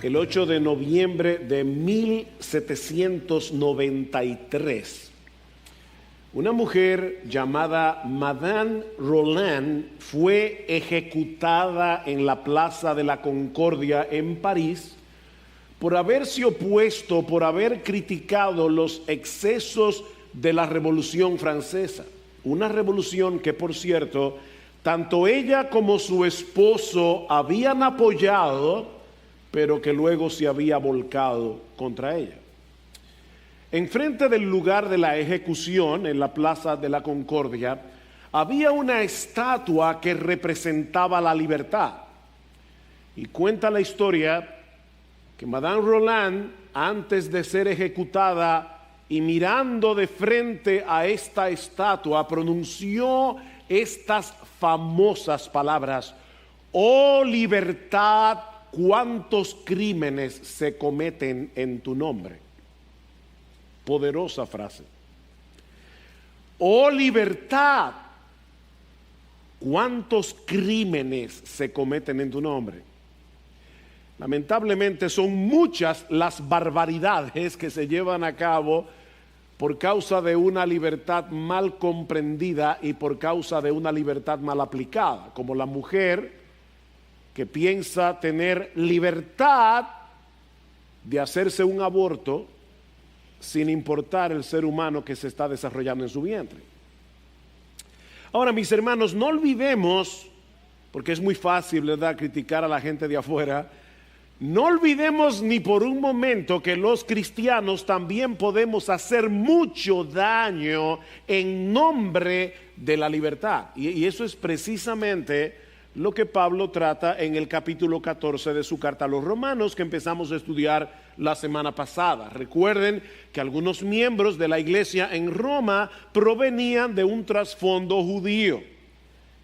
el 8 de noviembre de 1793. Una mujer llamada Madame Roland fue ejecutada en la Plaza de la Concordia en París por haberse opuesto, por haber criticado los excesos de la Revolución Francesa. Una revolución que, por cierto, tanto ella como su esposo habían apoyado, pero que luego se había volcado contra ella. Enfrente del lugar de la ejecución, en la Plaza de la Concordia, había una estatua que representaba la libertad. Y cuenta la historia que Madame Roland, antes de ser ejecutada y mirando de frente a esta estatua, pronunció estas famosas palabras: «Oh libertad, cuántos crímenes se cometen en tu nombre». Poderosa frase. «Oh libertad, cuántos crímenes se cometen en tu nombre». Lamentablemente son muchas las barbaridades que se llevan a cabo por causa de una libertad mal comprendida y por causa de una libertad mal aplicada, como la mujer que piensa tener libertad de hacerse un aborto sin importar el ser humano que se está desarrollando en su vientre. Ahora, mis hermanos, no olvidemos, porque es muy fácil, ¿verdad?, criticar a la gente de afuera. No olvidemos ni por un momento que los cristianos también podemos hacer mucho daño en nombre de la libertad. Y eso es precisamente lo que Pablo trata en el capítulo 14 de su carta a los Romanos, que empezamos a estudiar la semana pasada. Recuerden que algunos miembros de la iglesia en Roma provenían de un trasfondo judío.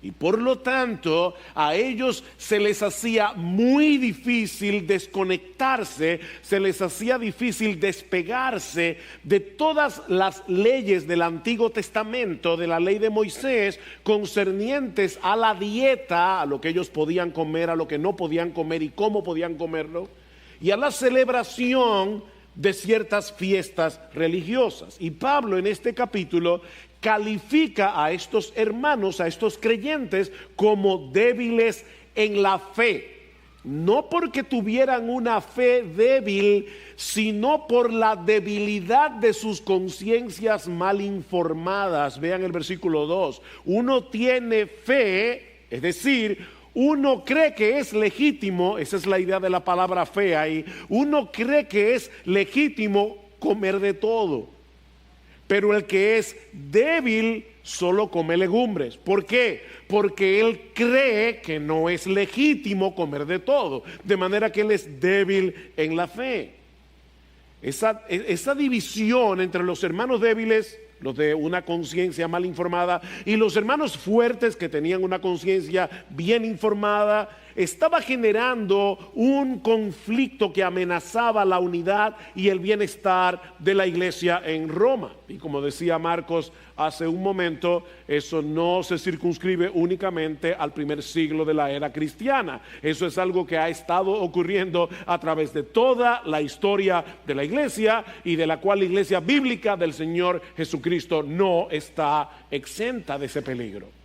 Y por lo tanto, a ellos se les hacía muy difícil desconectarse, se les hacía difícil despegarse de todas las leyes del Antiguo Testamento, de la ley de Moisés, concernientes a la dieta, a lo que ellos podían comer, a lo que no podían comer y cómo podían comerlo, y a la celebración de ciertas fiestas religiosas. Y Pablo en este capítulo califica a estos hermanos, a estos creyentes, como débiles en la fe. No porque tuvieran una fe débil, sino por la debilidad de sus conciencias mal informadas. Vean el versículo 2. Uno tiene fe, es decir, uno cree que es legítimo, esa es la idea de la palabra fe ahí, uno cree que es legítimo comer de todo. Pero el que es débil solo come legumbres. ¿Por qué? Porque él cree que no es legítimo comer de todo. De manera que él es débil en la fe. Esa división entre los hermanos débiles, los de una conciencia mal informada, y los hermanos fuertes que tenían una conciencia bien informada, estaba generando un conflicto que amenazaba la unidad y el bienestar de la iglesia en Roma. Y como decía Marcos hace un momento, eso no se circunscribe únicamente al primer siglo de la era cristiana. Eso es algo que ha estado ocurriendo a través de toda la historia de la iglesia, y de la cual la iglesia bíblica del Señor Jesucristo no está exenta de ese peligro.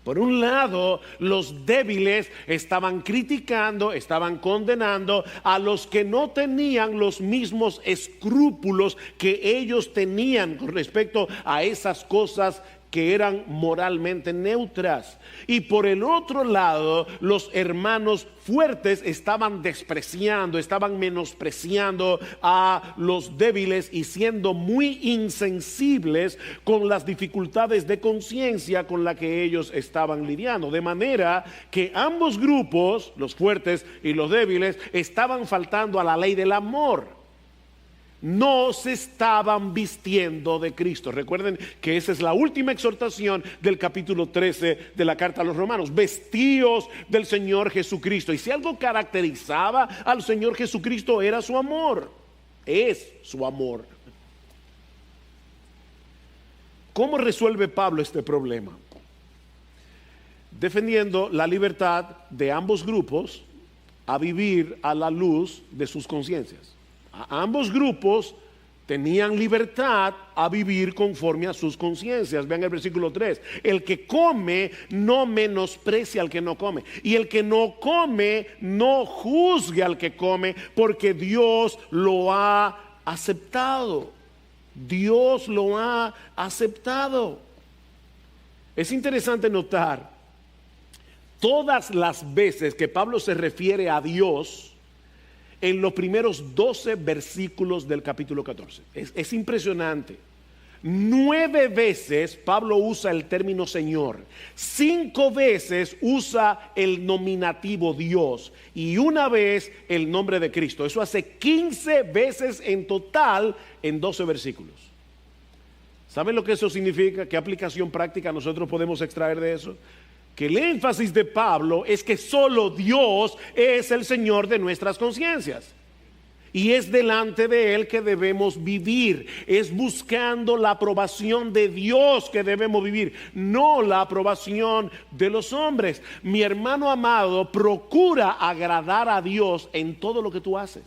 Por un lado, los débiles estaban criticando, estaban condenando a los que no tenían los mismos escrúpulos que ellos tenían con respecto a esas cosas que eran moralmente neutras. Y por el otro lado, los hermanos fuertes estaban despreciando, estaban menospreciando a los débiles y siendo muy insensibles con las dificultades de conciencia con las que ellos estaban lidiando. De manera que ambos grupos, los fuertes y los débiles, estaban faltando a la ley del amor. No se estaban vistiendo de Cristo. Recuerden que esa es la última exhortación del capítulo 13 de la carta a los Romanos. Vestíos del Señor Jesucristo. Y si algo caracterizaba al Señor Jesucristo era su amor. Es su amor. ¿Cómo resuelve Pablo este problema? Defendiendo la libertad de ambos grupos, a vivir a la luz de sus conciencias. Ambos grupos tenían libertad a vivir conforme a sus conciencias. Vean el versículo 3. El que come no menosprecia al que no come. Y el que no come no juzgue al que come, porque Dios lo ha aceptado. Dios lo ha aceptado. Es interesante notar todas las veces que Pablo se refiere a Dios en los primeros 12 versículos del capítulo 14. Es impresionante. 9 veces Pablo usa el término Señor. 5 veces usa el nominativo Dios. Y 1 vez el nombre de Cristo. Eso hace 15 veces en total en 12 versículos. ¿Saben lo que eso significa? ¿Qué aplicación práctica nosotros podemos extraer de eso? Que el énfasis de Pablo es que solo Dios es el Señor de nuestras conciencias. Y es delante de Él que debemos vivir. Es buscando la aprobación de Dios que debemos vivir, no la aprobación de los hombres. Mi hermano amado, procura agradar a Dios en todo lo que tú haces.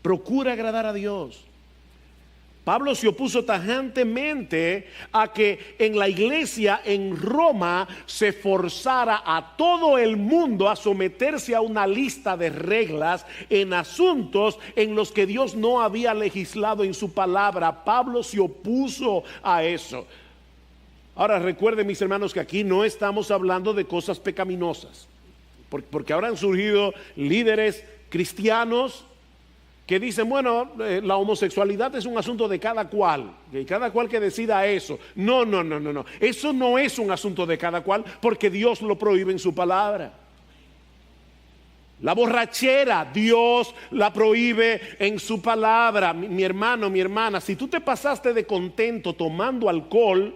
Procura agradar a Dios. Pablo se opuso tajantemente a que en la iglesia en Roma se forzara a todo el mundo a someterse a una lista de reglas en asuntos en los que Dios no había legislado en su palabra. Pablo se opuso a eso. Ahora recuerden, mis hermanos, que aquí no estamos hablando de cosas pecaminosas, porque ahora han surgido líderes cristianos que dicen, bueno, la homosexualidad es un asunto de cada cual, que cada cual que decida eso. No. Eso no es un asunto de cada cual, porque Dios lo prohíbe en su palabra. La borrachera, Dios la prohíbe en su palabra. Mi hermano, mi hermana, si tú te pasaste de contento tomando alcohol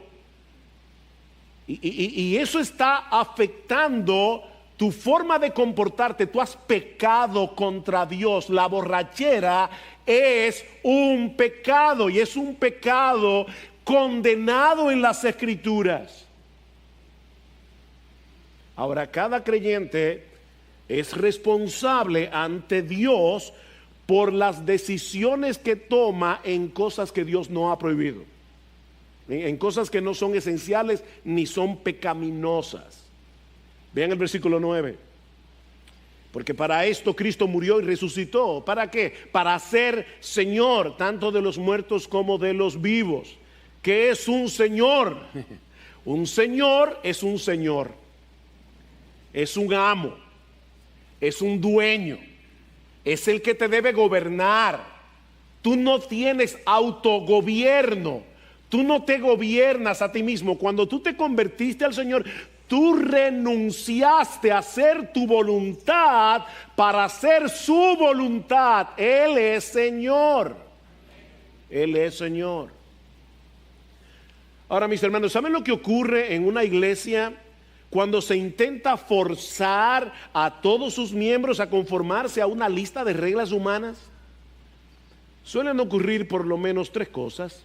y eso está afectando tu forma de comportarte, tú has pecado contra Dios. La borrachera es un pecado, y es un pecado condenado en las Escrituras. Ahora, cada creyente es responsable ante Dios por las decisiones que toma en cosas que Dios no ha prohibido, en cosas que no son esenciales ni son pecaminosas. Vean el versículo 9. Porque para esto Cristo murió y resucitó. ¿Para qué? Para ser Señor tanto de los muertos como de los vivos. ¿Qué es un Señor? Un Señor es un Señor. Es un amo. Es un dueño. Es el que te debe gobernar. Tú no tienes autogobierno. Tú no te gobiernas a ti mismo. Cuando tú te convertiste al Señor, tú renunciaste a hacer tu voluntad para hacer su voluntad. Él es Señor. Él es Señor. Ahora, mis hermanos, ¿saben lo que ocurre en una iglesia cuando se intenta forzar a todos sus miembros a conformarse a una lista de reglas humanas? Suelen ocurrir por lo menos 3 cosas.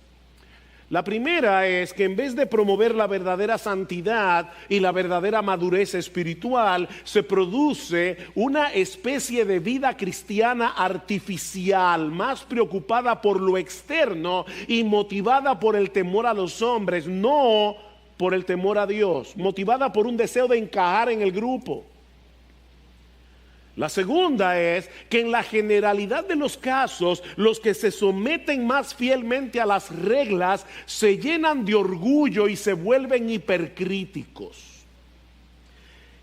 La primera es que en vez de promover la verdadera santidad y la verdadera madurez espiritual, se produce una especie de vida cristiana artificial, más preocupada por lo externo y motivada por el temor a los hombres, no por el temor a Dios, motivada por un deseo de encajar en el grupo. La segunda es que en la generalidad de los casos, los que se someten más fielmente a las reglas se llenan de orgullo y se vuelven hipercríticos.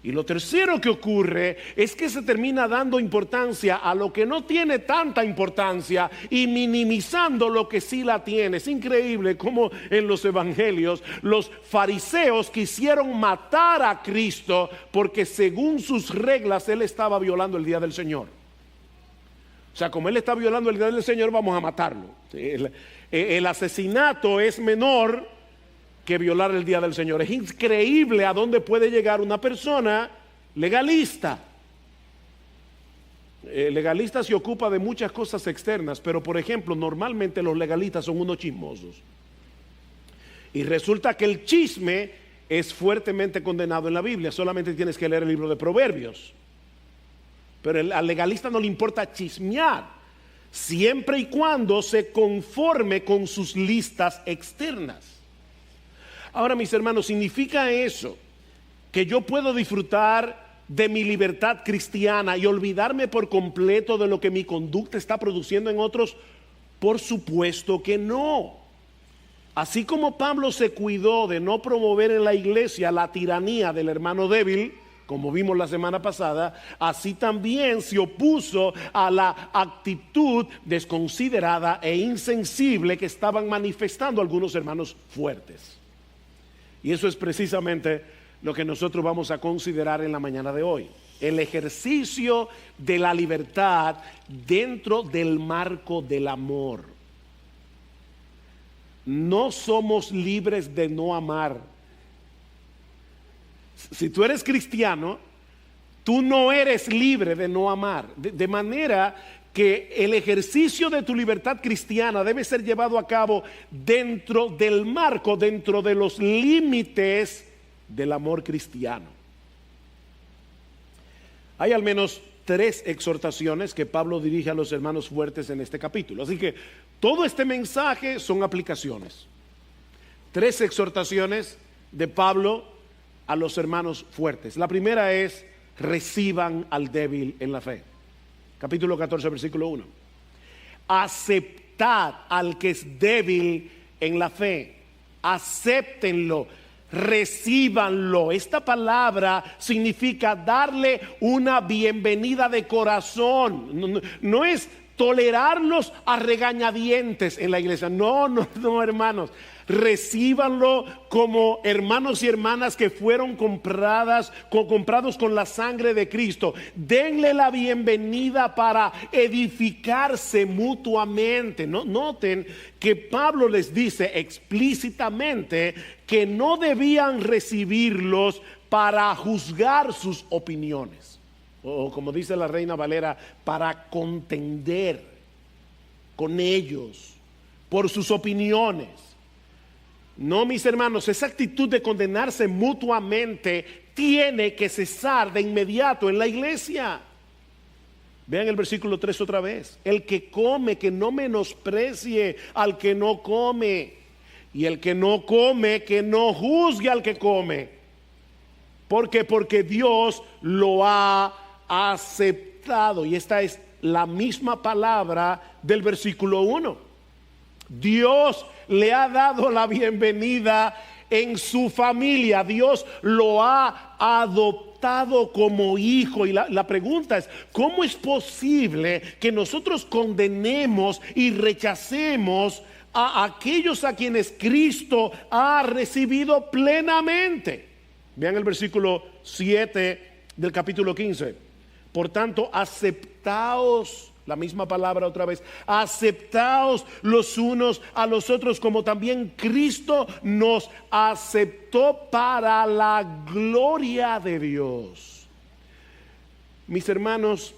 Y lo tercero que ocurre es que se termina dando importancia a lo que no tiene tanta importancia y minimizando lo que sí la tiene. Es increíble cómo en los evangelios los fariseos quisieron matar a Cristo porque según sus reglas Él estaba violando el día del Señor. O sea, como Él está violando el día del Señor, vamos a matarlo. El asesinato es menor que violar el día del Señor. Es increíble a dónde puede llegar una persona legalista. Legalista se ocupa de muchas cosas externas, pero por ejemplo, normalmente los legalistas son unos chismosos. Y resulta que el chisme es fuertemente condenado en la Biblia. Solamente tienes que leer el libro de Proverbios. Pero al legalista no le importa chismear, siempre y cuando se conforme con sus listas externas. Ahora, mis hermanos, ¿significa eso que yo puedo disfrutar de mi libertad cristiana y olvidarme por completo de lo que mi conducta está produciendo en otros? Por supuesto que no. Así como Pablo se cuidó de no promover en la iglesia la tiranía del hermano débil, como vimos la semana pasada, así también se opuso a la actitud desconsiderada e insensible que estaban manifestando algunos hermanos fuertes. Y eso es precisamente lo que nosotros vamos a considerar en la mañana de hoy. El ejercicio de la libertad dentro del marco del amor. No somos libres de no amar. Si tú eres cristiano, tú no eres libre de no amar. De manera que el ejercicio de tu libertad cristiana debe ser llevado a cabo dentro del marco, dentro de los límites del amor cristiano. Hay al menos 3 exhortaciones que Pablo dirige a los hermanos fuertes en este capítulo. Así que todo este mensaje son aplicaciones. 3 exhortaciones de Pablo a los hermanos fuertes. La primera es: reciban al débil en la fe. Capítulo 14, versículo 1. Aceptad al que es débil en la fe. Acéptenlo. Recíbanlo. Esta palabra significa darle una bienvenida de corazón. No es tolerarlos a regañadientes en la iglesia. No, hermanos. Recíbanlo como hermanos y hermanas que fueron comprados con la sangre de Cristo. Denle la bienvenida para edificarse mutuamente. Noten que Pablo les dice explícitamente que no debían recibirlos para juzgar sus opiniones, o como dice la Reina Valera, para contender con ellos por sus opiniones. No, mis hermanos, esa actitud de condenarse mutuamente tiene que cesar de inmediato en la iglesia. Vean el versículo 3 otra vez. El que come, que no menosprecie al que no come, y el que no come, que no juzgue al que come. ¿Por qué? Porque Dios lo ha aceptado. Y esta es la misma palabra del versículo 1. Dios le ha dado la bienvenida en su familia. Dios lo ha adoptado como hijo. Y la pregunta es: ¿cómo es posible que nosotros condenemos y rechacemos a aquellos a quienes Cristo ha recibido plenamente? Vean el versículo 7 del capítulo 15. Por tanto, aceptaos. La misma palabra otra vez. Aceptaos los unos a los otros como también Cristo nos aceptó para la gloria de Dios. Mis hermanos,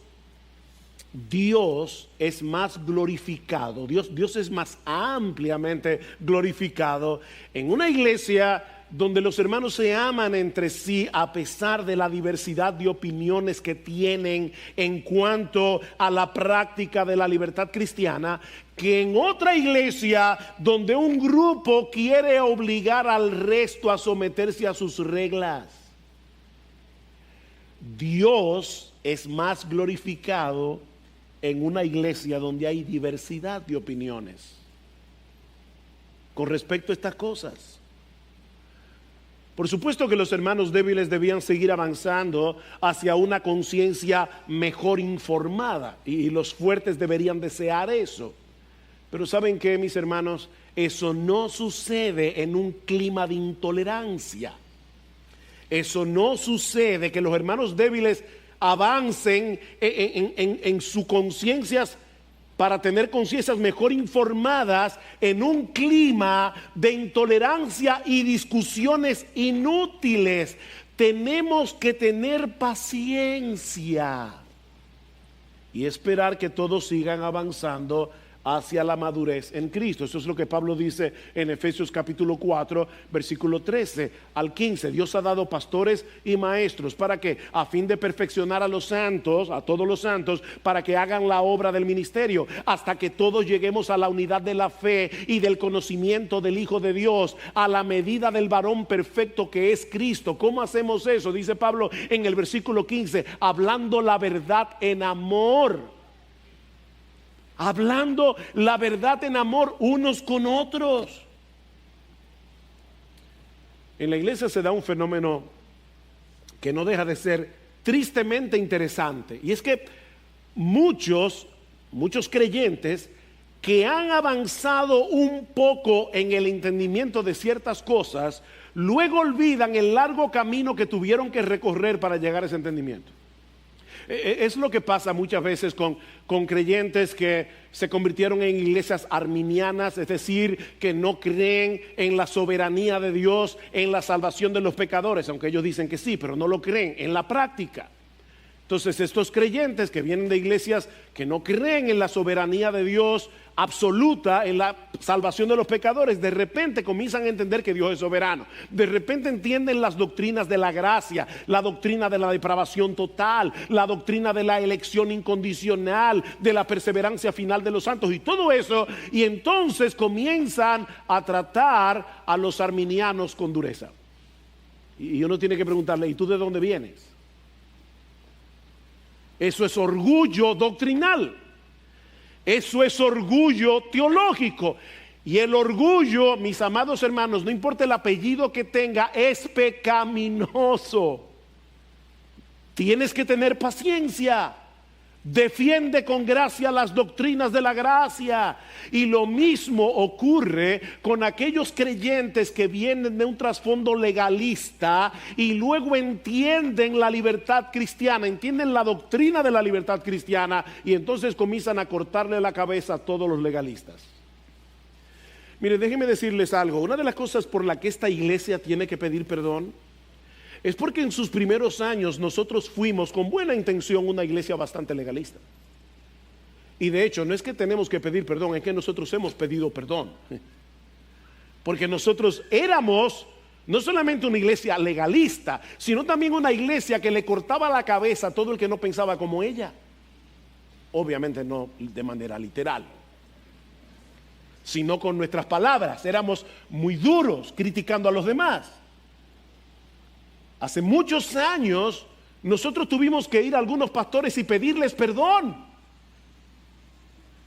Dios es más glorificado. Dios es más ampliamente glorificado en una iglesia donde los hermanos se aman entre sí a pesar de la diversidad de opiniones que tienen en cuanto a la práctica de la libertad cristiana, que en otra iglesia donde un grupo quiere obligar al resto a someterse a sus reglas. Dios es más glorificado en una iglesia donde hay diversidad de opiniones con respecto a estas cosas. Por supuesto que los hermanos débiles debían seguir avanzando hacia una conciencia mejor informada, y los fuertes deberían desear eso. Pero ¿saben qué, mis hermanos? Eso no sucede en un clima de intolerancia. Eso no sucede que los hermanos débiles avancen en sus conciencias para tener conciencias mejor informadas en un clima de intolerancia y discusiones inútiles. Tenemos que tener paciencia y esperar que todos sigan avanzando hacia la madurez en Cristo. Eso es lo que Pablo dice en Efesios capítulo 4, versículo 13 al 15. Dios ha dado pastores y maestros. ¿Para qué? A fin de perfeccionar a los santos, a todos los santos, para que hagan la obra del ministerio, hasta que todos lleguemos a la unidad de la fe y del conocimiento del Hijo de Dios, a la medida del varón perfecto que es Cristo. ¿Cómo hacemos eso? Dice Pablo en el versículo 15, hablando la verdad en amor. Hablando la verdad en amor unos con otros. En la iglesia se da un fenómeno que no deja de ser tristemente interesante, y es que muchos creyentes que han avanzado un poco en el entendimiento de ciertas cosas, luego olvidan el largo camino que tuvieron que recorrer para llegar a ese entendimiento. Es lo que pasa muchas veces con creyentes que se convirtieron en iglesias arminianas, es decir, que no creen en la soberanía de Dios, en la salvación de los pecadores, aunque ellos dicen que sí, pero no lo creen en la práctica. Entonces estos creyentes que vienen de iglesias que no creen en la soberanía de Dios absoluta, en la salvación de los pecadores, de repente comienzan a entender que Dios es soberano. De repente entienden las doctrinas de la gracia, la doctrina de la depravación total, la doctrina de la elección incondicional, de la perseverancia final de los santos y todo eso, y entonces comienzan a tratar a los arminianos con dureza. Y uno tiene que preguntarle, ¿y tú de dónde vienes? Eso es orgullo doctrinal. Eso es orgullo teológico. Y el orgullo, mis amados hermanos, no importa el apellido que tenga, es pecaminoso. Tienes que tener paciencia. Defiende con gracia las doctrinas de la gracia. Y lo mismo ocurre con aquellos creyentes que vienen de un trasfondo legalista y luego entienden la libertad cristiana, entienden la doctrina de la libertad cristiana, y entonces comienzan a cortarle la cabeza a todos los legalistas. Mire, déjenme decirles algo. Una de las cosas por la que esta iglesia tiene que pedir perdón es porque en sus primeros años nosotros fuimos con buena intención una iglesia bastante legalista. Y de hecho no es que tenemos que pedir perdón, es que nosotros hemos pedido perdón. Porque nosotros éramos no solamente una iglesia legalista, sino también una iglesia que le cortaba la cabeza a todo el que no pensaba como ella. Obviamente no de manera literal, sino con nuestras palabras. Éramos muy duros criticando a los demás. Hace muchos años nosotros tuvimos que ir a algunos pastores y pedirles perdón.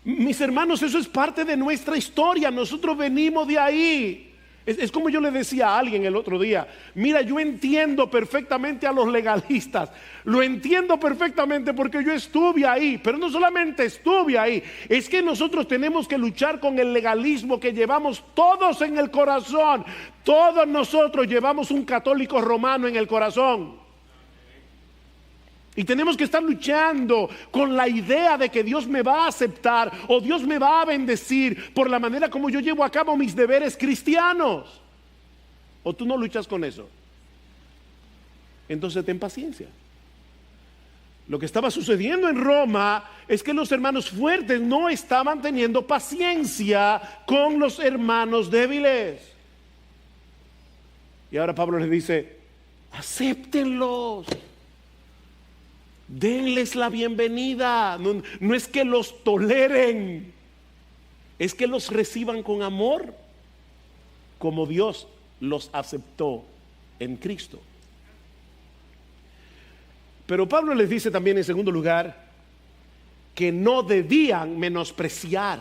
Mis hermanos, eso es parte de nuestra historia. Nosotros venimos de ahí. Es como yo le decía a alguien el otro día: mira, yo entiendo perfectamente a los legalistas. Lo entiendo perfectamente porque yo estuve ahí. Pero no solamente estuve ahí, es que nosotros tenemos que luchar con el legalismo que llevamos todos en el corazón. Todos nosotros llevamos un católico romano en el corazón. Y tenemos que estar luchando con la idea de que Dios me va a aceptar o Dios me va a bendecir por la manera como yo llevo a cabo mis deberes cristianos. ¿O tú no luchas con eso? Entonces ten paciencia. Lo que estaba sucediendo en Roma es que los hermanos fuertes no estaban teniendo paciencia con los hermanos débiles. Y ahora Pablo les dice: acéptenlos. Denles la bienvenida. No es que los toleren, es que los reciban con amor, como Dios los aceptó en Cristo. Pero Pablo les dice también, en segundo lugar, que no debían menospreciar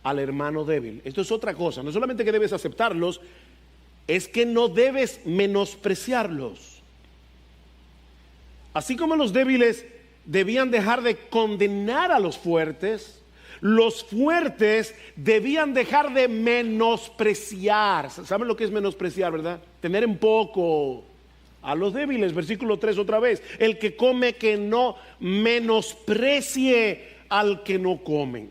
al hermano débil. Esto es otra cosa. No solamente que debes aceptarlos, es que no debes menospreciarlos. Así como los débiles debían dejar de condenar a los fuertes debían dejar de menospreciar. ¿Saben lo que es menospreciar, verdad? Tener en poco a los débiles. Versículo 3 otra vez: el que come, que no menosprecie al que no come.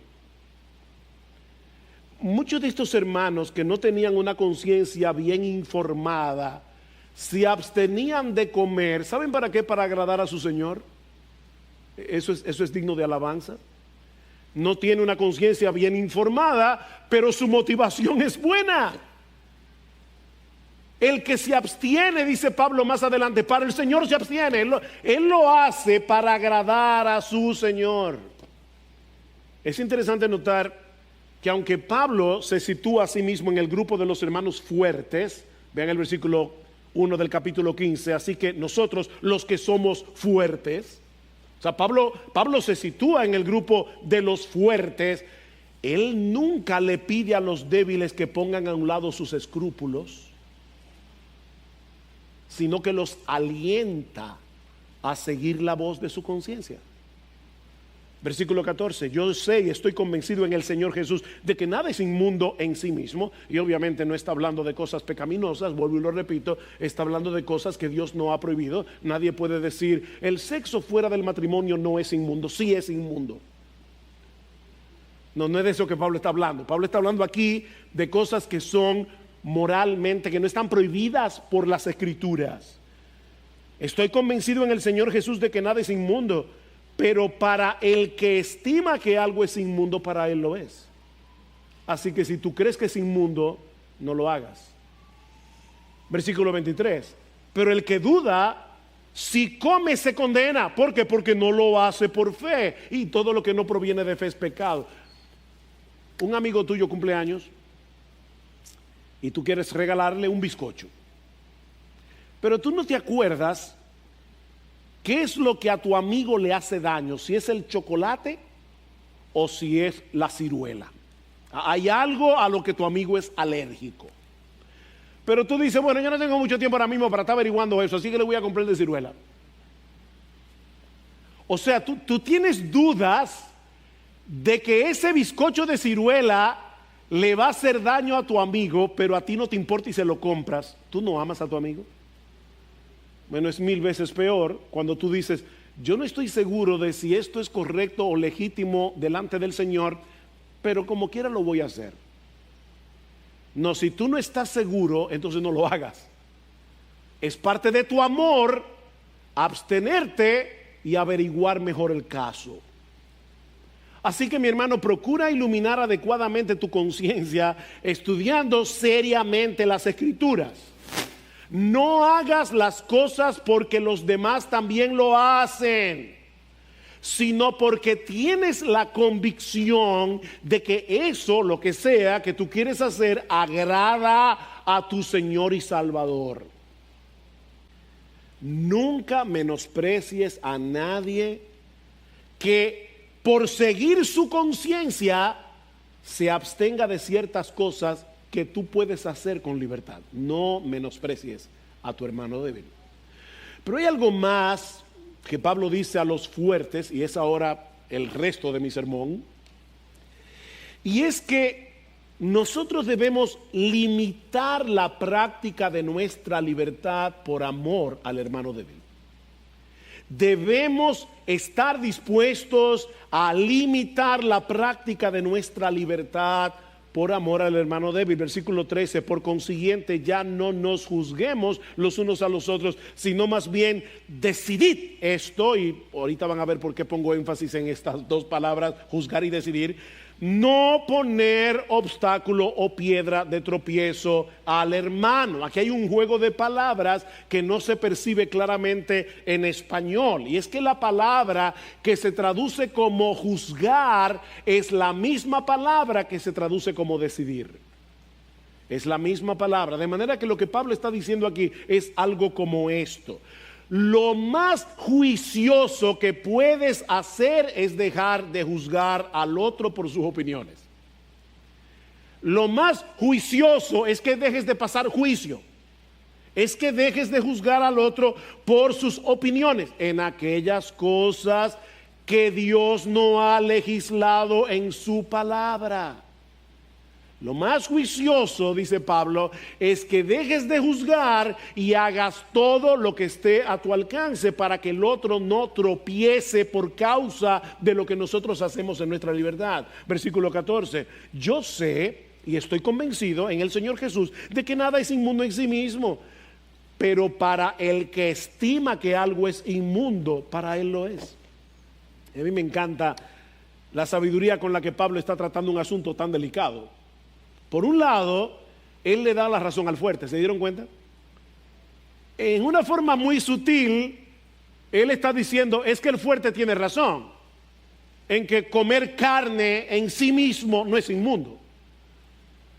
Muchos de estos hermanos que no tenían una conciencia bien informada se abstenían de comer. ¿Saben para qué? Para agradar a su Señor. Eso es digno de alabanza. no tiene una conciencia bien informada, pero su motivación es buena. El que se abstiene, dice Pablo más adelante, para el Señor se abstiene. Él lo hace para agradar a su Señor. Es interesante notar que aunque Pablo se sitúa a sí mismo en el grupo de los hermanos fuertes, vean el versículo 1 del capítulo 15, así que nosotros los que somos fuertes, o sea, Pablo se sitúa en el grupo de los fuertes. Él nunca le pide a los débiles que pongan a un lado sus escrúpulos, sino que los alienta a seguir la voz de su conciencia. Versículo 14, yo sé y estoy convencido en el Señor Jesús de que nada es inmundo en sí mismo. Y obviamente no está hablando de cosas pecaminosas, vuelvo y lo repito, está hablando de cosas que Dios no ha prohibido. Nadie puede decir, el sexo fuera del matrimonio no es inmundo. Sí es inmundo. No es de eso que Pablo está hablando. Pablo está hablando aquí de cosas que son moralmente, que no están prohibidas por las Escrituras. Estoy convencido en el Señor Jesús de que nada es inmundo, pero para el que estima que algo es inmundo, para él lo es. Así que si tú crees que es inmundo, no lo hagas. Versículo 23, pero el que duda, si come se condena. ¿Por qué? Porque no lo hace por fe, y todo lo que no proviene de fe es pecado. Un amigo tuyo cumple años y tú quieres regalarle un bizcocho, pero tú no te acuerdas qué es lo que a tu amigo le hace daño, si es el chocolate o si es la ciruela. Hay algo a lo que tu amigo es alérgico, pero tú dices, bueno, yo no tengo mucho tiempo ahora mismo para estar averiguando eso, así que le voy a comprar de ciruela. O sea, tú tienes dudas de que ese bizcocho de ciruela le va a hacer daño a tu amigo, pero a ti no te importa y se lo compras. ¿Tú no amas a tu amigo? Bueno, es 1000 veces peor cuando tú dices, yo no estoy seguro de si esto es correcto o legítimo delante del Señor, pero como quiera lo voy a hacer. No, si tú no estás seguro, entonces no lo hagas. Es parte de tu amor abstenerte y averiguar mejor el caso. Así que, mi hermano, procura iluminar adecuadamente tu conciencia estudiando seriamente las Escrituras. No hagas las cosas porque los demás también lo hacen, sino porque tienes la convicción de que eso, lo que sea que tú quieres hacer, agrada a tu Señor y Salvador. Nunca menosprecies a nadie que por seguir su conciencia se abstenga de ciertas cosas que tú puedes hacer con libertad. No menosprecies a tu hermano débil. Pero hay algo más que Pablo dice a los fuertes, y es ahora el resto de mi sermón, y es que nosotros debemos limitar la práctica de nuestra libertad por amor al hermano débil. Debemos estar dispuestos a limitar la práctica de nuestra libertad por amor al hermano débil. Versículo 13, por consiguiente ya no nos juzguemos los unos a los otros, sino más bien decidid esto, y ahorita van a ver por qué pongo énfasis en estas dos palabras, juzgar y decidir. No poner obstáculo o piedra de tropiezo al hermano. Aquí hay un juego de palabras que no se percibe claramente en español, y es que la palabra que se traduce como juzgar es la misma palabra que se traduce como decidir. Es la misma palabra, de manera que lo que Pablo está diciendo aquí es algo como esto: lo más juicioso que puedes hacer es dejar de juzgar al otro por sus opiniones. Lo más juicioso es que dejes de pasar juicio, es que dejes de juzgar al otro por sus opiniones en aquellas cosas que Dios no ha legislado en su palabra. Lo más juicioso, dice Pablo, es que dejes de juzgar y hagas todo lo que esté a tu alcance para que el otro no tropiece por causa de lo que nosotros hacemos en nuestra libertad. Versículo 14, yo sé y estoy convencido en el Señor Jesús de que nada es inmundo en sí mismo, pero para el que estima que algo es inmundo, para él lo es. A mí me encanta la sabiduría con la que Pablo está tratando un asunto tan delicado. Por un lado, él le da la razón al fuerte, ¿se dieron cuenta? En una forma muy sutil, él está diciendo, es que el fuerte tiene razón, en que comer carne en sí mismo no es inmundo.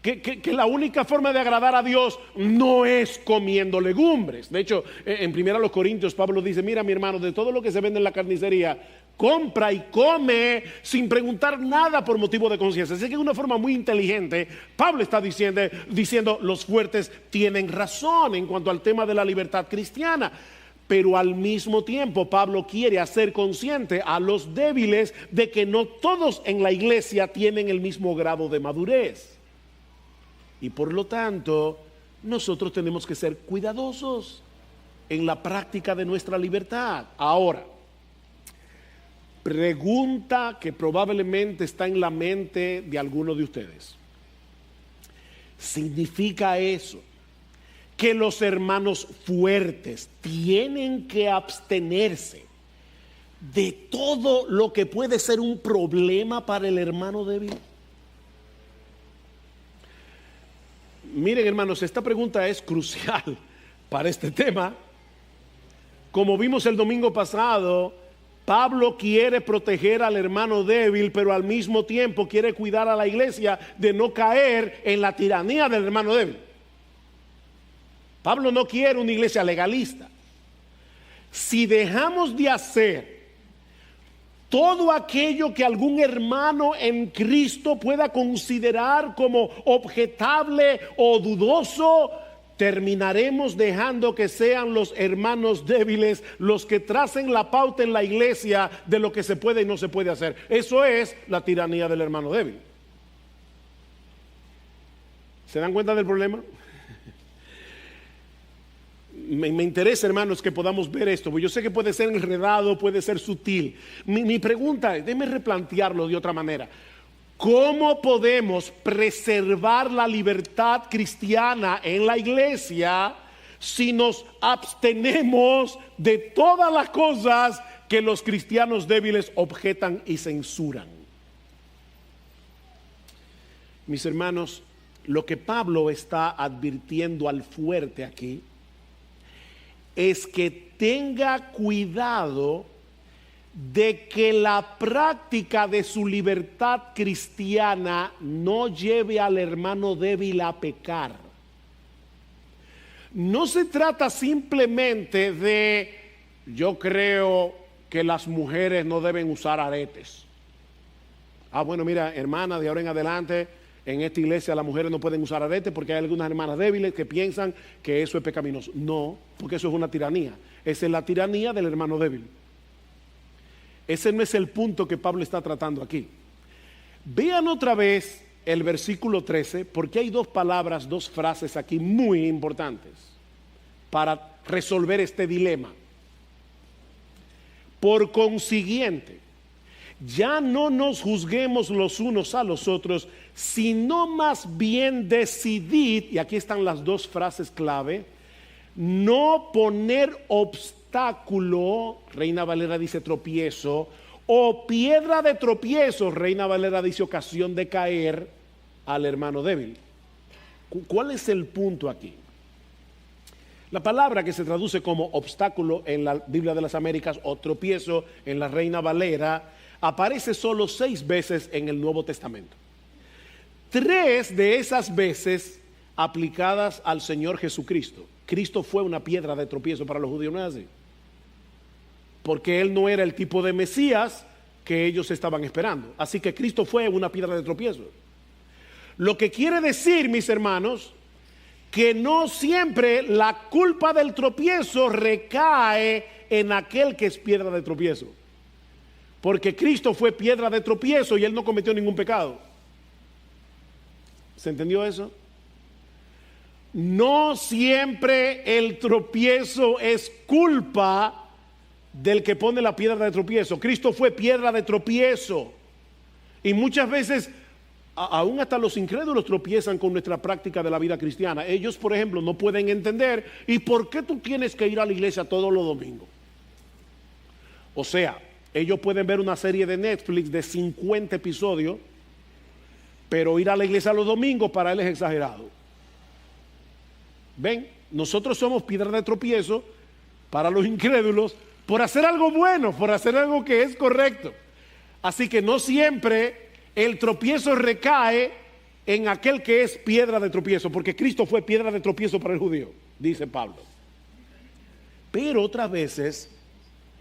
Que la única forma de agradar a Dios no es comiendo legumbres. De hecho, en 1 Corintios Pablo dice, mira mi hermano, de todo lo que se vende en la carnicería, compra y come sin preguntar nada por motivo de conciencia. Así que de una forma muy inteligente, Pablo está diciendo los fuertes tienen razón en cuanto al tema de la libertad cristiana. Pero al mismo tiempo Pablo quiere hacer consciente a los débiles de que no todos en la iglesia tienen el mismo grado de madurez. Y por lo tanto, nosotros tenemos que ser cuidadosos en la práctica de nuestra libertad. Ahora, pregunta que probablemente está en la mente de algunos de ustedes. ¿Significa eso que los hermanos fuertes tienen que abstenerse de todo lo que puede ser un problema para el hermano débil? Miren, hermanos, esta pregunta es crucial para este tema. Como vimos el domingo pasado, Pablo quiere proteger al hermano débil, pero al mismo tiempo quiere cuidar a la iglesia de no caer en la tiranía del hermano débil. Pablo no quiere una iglesia legalista. Si dejamos de hacer todo aquello que algún hermano en Cristo pueda considerar como objetable o dudoso, terminaremos dejando que sean los hermanos débiles los que tracen la pauta en la iglesia de lo que se puede y no se puede hacer. Eso es la tiranía del hermano débil. ¿Se dan cuenta del problema? Me interesa, hermanos, que podamos ver esto, porque yo sé que puede ser enredado, puede ser sutil. Mi pregunta es, déjeme replantearlo de otra manera. ¿Cómo podemos preservar la libertad cristiana en la iglesia si nos abstenemos de todas las cosas que los cristianos débiles objetan y censuran? Mis hermanos, lo que Pablo está advirtiendo al fuerte aquí es que tenga cuidado de que la práctica de su libertad cristiana no lleve al hermano débil a pecar. No se trata simplemente de, yo creo que las mujeres no deben usar aretes. Bueno, mira, hermana, de ahora en adelante en esta iglesia las mujeres no pueden usar aretes porque hay algunas hermanas débiles que piensan que eso es pecaminoso. No, porque eso es una tiranía. Esa es la tiranía del hermano débil. Ese no es el punto que Pablo está tratando aquí. Vean otra vez el versículo 13, porque hay dos palabras, dos frases aquí muy importantes para resolver este dilema. Por consiguiente, ya no nos juzguemos los unos a los otros, sino más bien decidid, y aquí están las dos frases clave, no poner obstáculo, Reina Valera dice tropiezo, o piedra de tropiezo, Reina Valera dice ocasión de caer al hermano débil. ¿Cuál es el punto aquí? La palabra que se traduce como obstáculo en la Biblia de las Américas o tropiezo en la Reina Valera aparece solo 6 veces en el Nuevo Testamento. 3 de esas veces aplicadas al Señor Jesucristo. Cristo fue una piedra de tropiezo para los judíos, ¿no es así? Porque Él no era el tipo de Mesías que ellos estaban esperando. Así que Cristo fue una piedra de tropiezo. Lo que quiere decir, mis hermanos, que no siempre la culpa del tropiezo recae en aquel que es piedra de tropiezo. Porque Cristo fue piedra de tropiezo y Él no cometió ningún pecado. ¿Se entendió eso? No siempre el tropiezo es culpa del que pone la piedra de tropiezo. Cristo fue piedra de tropiezo. Y muchas veces, aún hasta los incrédulos tropiezan con nuestra práctica de la vida cristiana. Ellos, por ejemplo, no pueden entender, ¿y por qué tú tienes que ir a la iglesia todos los domingos? O sea, Ellos pueden ver una serie de Netflix de 50 episodios, pero ir a la iglesia los domingos para él es exagerado. Ven, nosotros somos piedra de tropiezo para los incrédulos por hacer algo bueno, por hacer algo que es correcto. Así que no siempre el tropiezo recae en aquel que es piedra de tropiezo, porque Cristo fue piedra de tropiezo para el judío, dice Pablo. Pero otras veces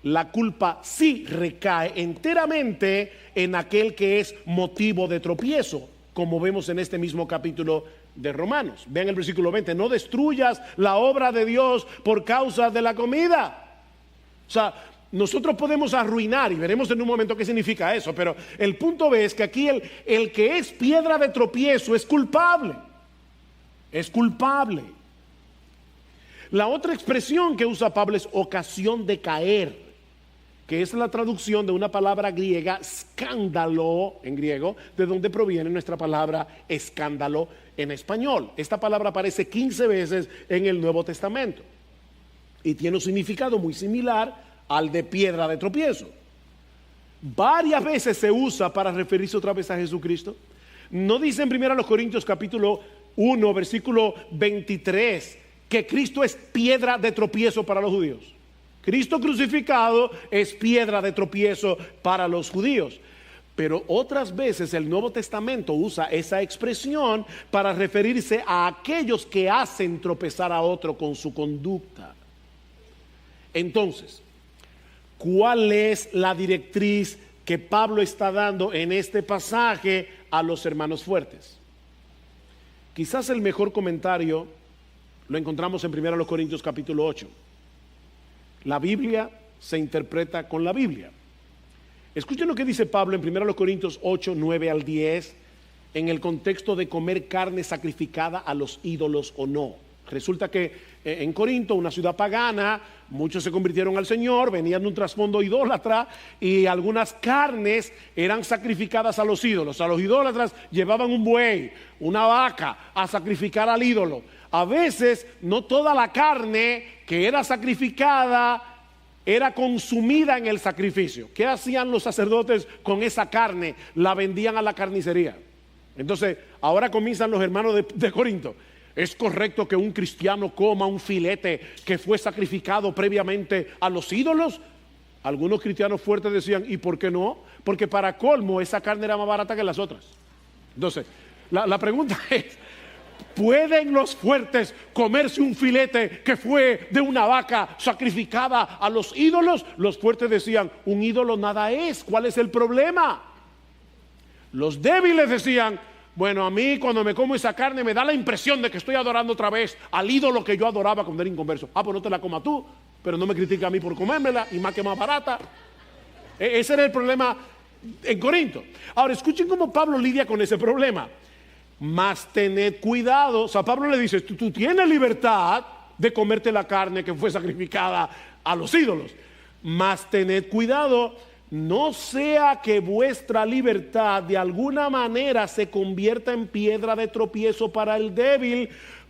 la culpa sí recae enteramente en aquel que es motivo de tropiezo, como vemos en este mismo capítulo de Romanos. Vean el versículo 20: no destruyas la obra de Dios por causa de la comida. O sea, nosotros podemos arruinar, y veremos en un momento qué significa eso, pero el punto es que aquí el que es piedra de tropiezo es culpable. Es culpable. La otra expresión que usa Pablo es ocasión de caer, que es la traducción de una palabra griega, escándalo en griego, de donde proviene nuestra palabra escándalo en español. Esta palabra aparece 15 veces en el Nuevo Testamento y tiene un significado muy similar al de piedra de tropiezo. Varias veces se usa para referirse otra vez a Jesucristo. No dice en 1 Corintios capítulo 1 versículo 23 que Cristo es piedra de tropiezo para los judíos. Cristo crucificado es piedra de tropiezo para los judíos. Pero otras veces el Nuevo Testamento usa esa expresión para referirse a aquellos que hacen tropezar a otro con su conducta. Entonces, ¿cuál es la directriz que Pablo está dando en este pasaje a los hermanos fuertes? Quizás el mejor comentario lo encontramos en 1 Corintios capítulo 8. La Biblia se interpreta con la Biblia. Escuchen lo que dice Pablo en 1 Corintios 8, 9 al 10, en el contexto de comer carne sacrificada a los ídolos o no. Resulta que en Corinto, una ciudad pagana, muchos se convirtieron al Señor, venían de un trasfondo idólatra y algunas carnes eran sacrificadas a los ídolos. A los idólatras llevaban un buey, una vaca a sacrificar al ídolo. A veces no toda la carne que era sacrificada era consumida en el sacrificio. ¿Qué hacían los sacerdotes con esa carne? La vendían a la carnicería. Entonces, ahora comienzan los hermanos de Corinto. ¿Es correcto que un cristiano coma un filete que fue sacrificado previamente a los ídolos? Algunos cristianos fuertes decían, ¿y por qué no? Porque para colmo esa carne era más barata que las otras. Entonces, la pregunta es, ¿pueden los fuertes comerse un filete que fue de una vaca sacrificada a los ídolos? Los fuertes decían, un ídolo nada es, ¿cuál es el problema? Los débiles decían, bueno, a mí cuando me como esa carne me da la impresión de que estoy adorando otra vez al ídolo que yo adoraba cuando era inconverso. Pues no te la comas tú, pero no me critica a mí por comérmela, y más que más barata. Ese era el problema en Corinto. Ahora escuchen cómo Pablo lidia con ese problema. Mas tened cuidado. O sea, Pablo le dice, tú tienes libertad de comerte la carne que fue sacrificada a los ídolos. Mas tened cuidado, no sea que vuestra libertad de alguna manera se convierta en piedra de tropiezo para el débil,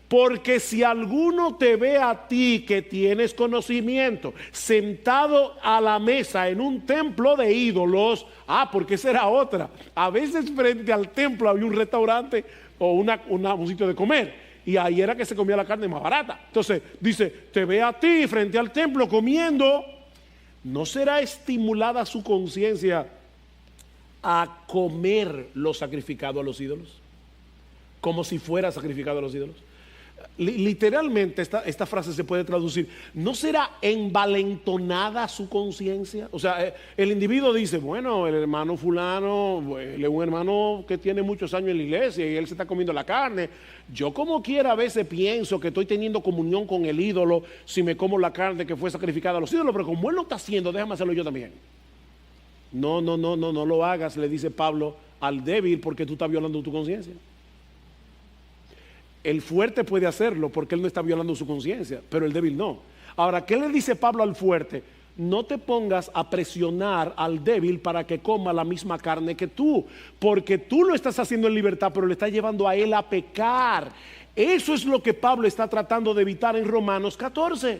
porque si alguno te ve a ti que tienes conocimiento sentado a la mesa en un templo de ídolos, porque esa era otra, a veces frente al templo había un restaurante o un sitio de comer, y ahí era que se comía la carne más barata. Entonces dice, te ve a ti frente al templo comiendo, ¿no será estimulada su conciencia a comer lo sacrificado a los ídolos? Como si fuera sacrificado a los ídolos. Literalmente esta frase se puede traducir, ¿no será envalentonada su conciencia? O sea, el individuo dice, bueno, el hermano fulano, él es un hermano que tiene muchos años en la iglesia y él se está comiendo la carne. Yo como quiera a veces pienso que estoy teniendo comunión con el ídolo si me como la carne que fue sacrificada a los ídolos, pero como él lo está haciendo, déjame hacerlo yo también. No lo hagas, le dice Pablo al débil, porque tú estás violando tu conciencia. El fuerte puede hacerlo porque él no está violando su conciencia, pero el débil no. Ahora, ¿qué le dice Pablo al fuerte? No te pongas a presionar al débil para que coma la misma carne que tú, porque tú lo estás haciendo en libertad, pero le estás llevando a él a pecar. Eso es lo que Pablo está tratando de evitar en Romanos 14.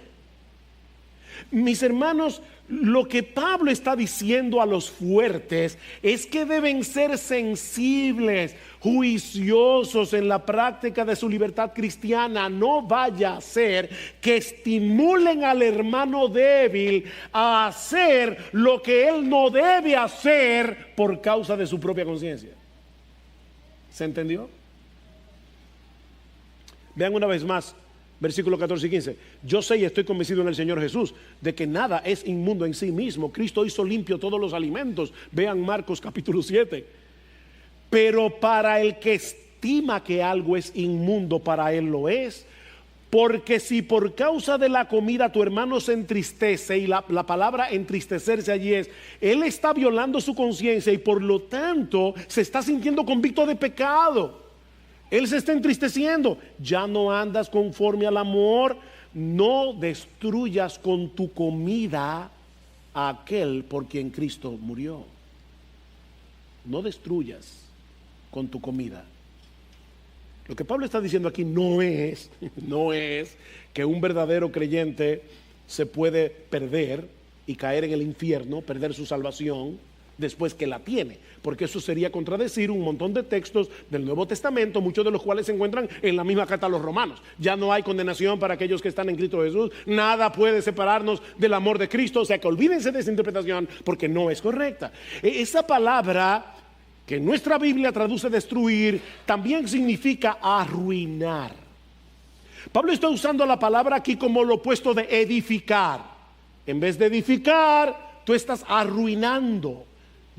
Mis hermanos, lo que Pablo está diciendo a los fuertes es que deben ser sensibles, juiciosos en la práctica de su libertad cristiana. No vaya a ser que estimulen al hermano débil a hacer lo que él no debe hacer por causa de su propia conciencia. ¿Se entendió? Vean una vez más versículos 14 y 15. Yo sé y estoy convencido en el Señor Jesús de que nada es inmundo en sí mismo. Cristo hizo limpio todos los alimentos. Vean Marcos capítulo 7. Pero para el que estima que algo es inmundo, para él lo es. Porque si por causa de la comida tu hermano se entristece, y la palabra entristecerse allí es, él está violando su conciencia y por lo tanto se está sintiendo convicto de pecado. Él se está entristeciendo. Ya no andas conforme al amor. No destruyas con tu comida a aquel por quien Cristo murió. No destruyas con tu comida. Lo que Pablo está diciendo aquí no es que un verdadero creyente se puede perder y caer en el infierno, perder su salvación después que la tiene, porque eso sería contradecir un montón de textos del Nuevo Testamento, muchos de los cuales se encuentran en la misma carta a los Romanos. Ya no hay condenación para aquellos que están en Cristo Jesús, nada puede separarnos del amor de Cristo. O sea que olvídense de esa interpretación porque no es correcta. Esa palabra que en nuestra Biblia traduce destruir también significa arruinar. Pablo está usando la palabra aquí como lo opuesto de edificar. En vez de edificar, tú estás arruinando.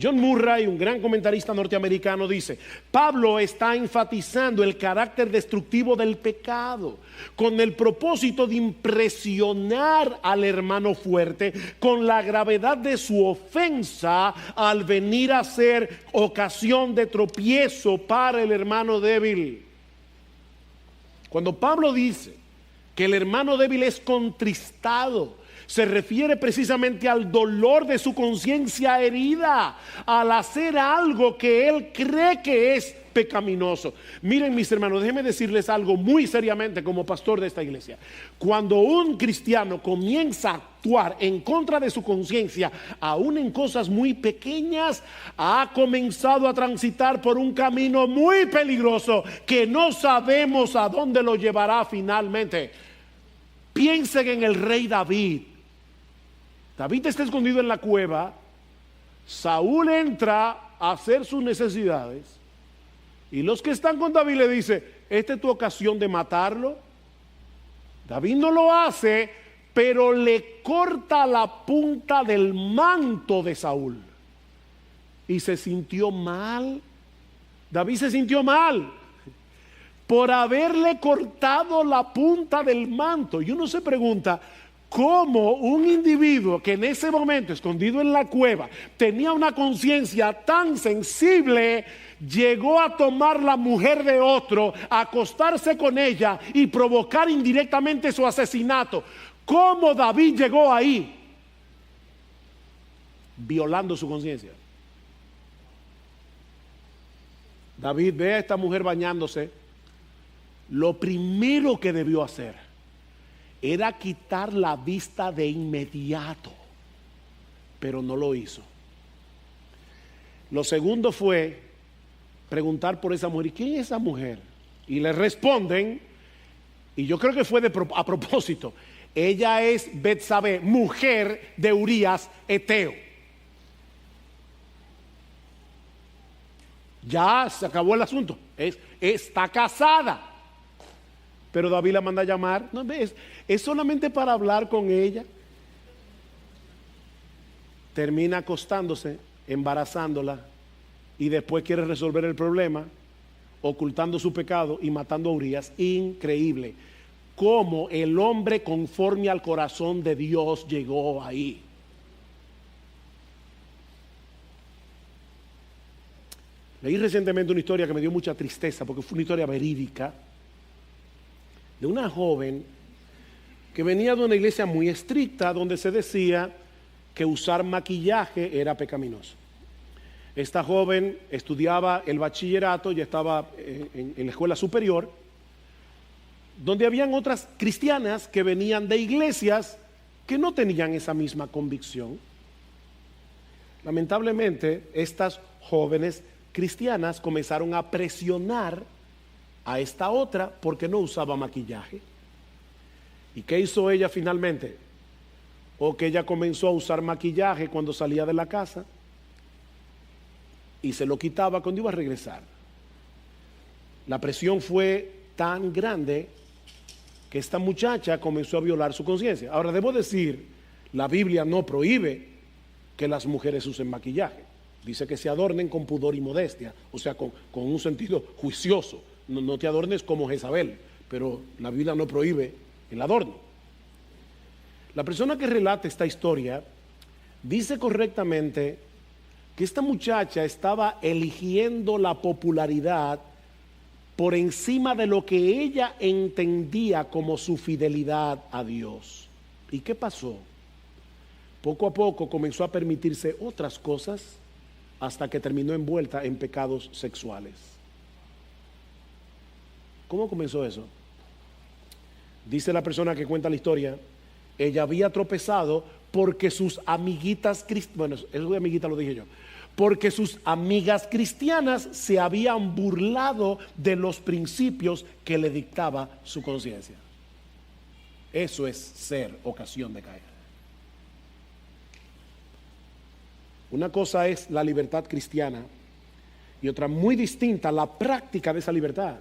John Murray, un gran comentarista norteamericano, dice: Pablo está enfatizando el carácter destructivo del pecado con el propósito de impresionar al hermano fuerte con la gravedad de su ofensa al venir a ser ocasión de tropiezo para el hermano débil. Cuando Pablo dice que el hermano débil es contristado, se refiere precisamente al dolor de su conciencia herida al hacer algo que él cree que es pecaminoso. Miren, mis hermanos, déjenme decirles algo muy seriamente como pastor de esta iglesia. Cuando un cristiano comienza a actuar en contra de su conciencia, aún en cosas muy pequeñas, ha comenzado a transitar por un camino muy peligroso que no sabemos a dónde lo llevará finalmente. Piensen en el rey David. David está escondido en la cueva. Saúl entra a hacer sus necesidades y los que están con David le dicen: esta es tu ocasión de matarlo. David no lo hace, pero le corta la punta del manto de Saúl y se sintió mal. David se sintió mal por haberle cortado la punta del manto. Y uno se pregunta cómo un individuo que en ese momento, escondido en la cueva, tenía una conciencia tan sensible, llegó a tomar la mujer de otro, a acostarse con ella y provocar indirectamente su asesinato. ¿Cómo David llegó ahí? Violando su conciencia. David ve a esta mujer bañándose. Lo primero que debió hacer era quitar la vista de inmediato, pero no lo hizo. Lo segundo fue preguntar por esa mujer. ¿Y quién es esa mujer? Y le responden, y yo creo que fue a propósito: ella es Betsabé, mujer de Urías Eteo. Ya se acabó el asunto. Está casada. Pero David la manda a llamar. No, es solamente para hablar con ella. Termina acostándose, embarazándola, y después quiere resolver el problema ocultando su pecado y matando a Urías. Increíble cómo el hombre conforme al corazón de Dios llegó ahí. Leí recientemente una historia que me dio mucha tristeza porque fue una historia verídica de una joven que venía de una iglesia muy estricta donde se decía que usar maquillaje era pecaminoso. Esta joven estudiaba el bachillerato, ya estaba en la escuela superior, donde habían otras cristianas que venían de iglesias que no tenían esa misma convicción. Lamentablemente, estas jóvenes cristianas comenzaron a presionar a esta otra porque no usaba maquillaje. ¿Y qué hizo ella finalmente? O que ella comenzó a usar maquillaje cuando salía de la casa y se lo quitaba cuando iba a regresar. La presión fue tan grande que esta muchacha comenzó a violar su conciencia. Ahora, debo decir, la Biblia no prohíbe que las mujeres usen maquillaje. Dice que se adornen con pudor y modestia, o sea, con un sentido juicioso. No te adornes como Jezabel, pero la Biblia no prohíbe el adorno. La persona que relata esta historia dice correctamente que esta muchacha estaba eligiendo la popularidad por encima de lo que ella entendía como su fidelidad a Dios. ¿Y qué pasó? Poco a poco comenzó a permitirse otras cosas hasta que terminó envuelta en pecados sexuales. ¿Cómo comenzó eso? Dice la persona que cuenta la historia, ella había tropezado porque sus amiguitas cristianas, bueno, eso de amiguita lo dije yo, porque sus amigas cristianas se habían burlado de los principios que le dictaba su conciencia. Eso es ser ocasión de caer. Una cosa es la libertad cristiana y otra muy distinta, la práctica de esa libertad.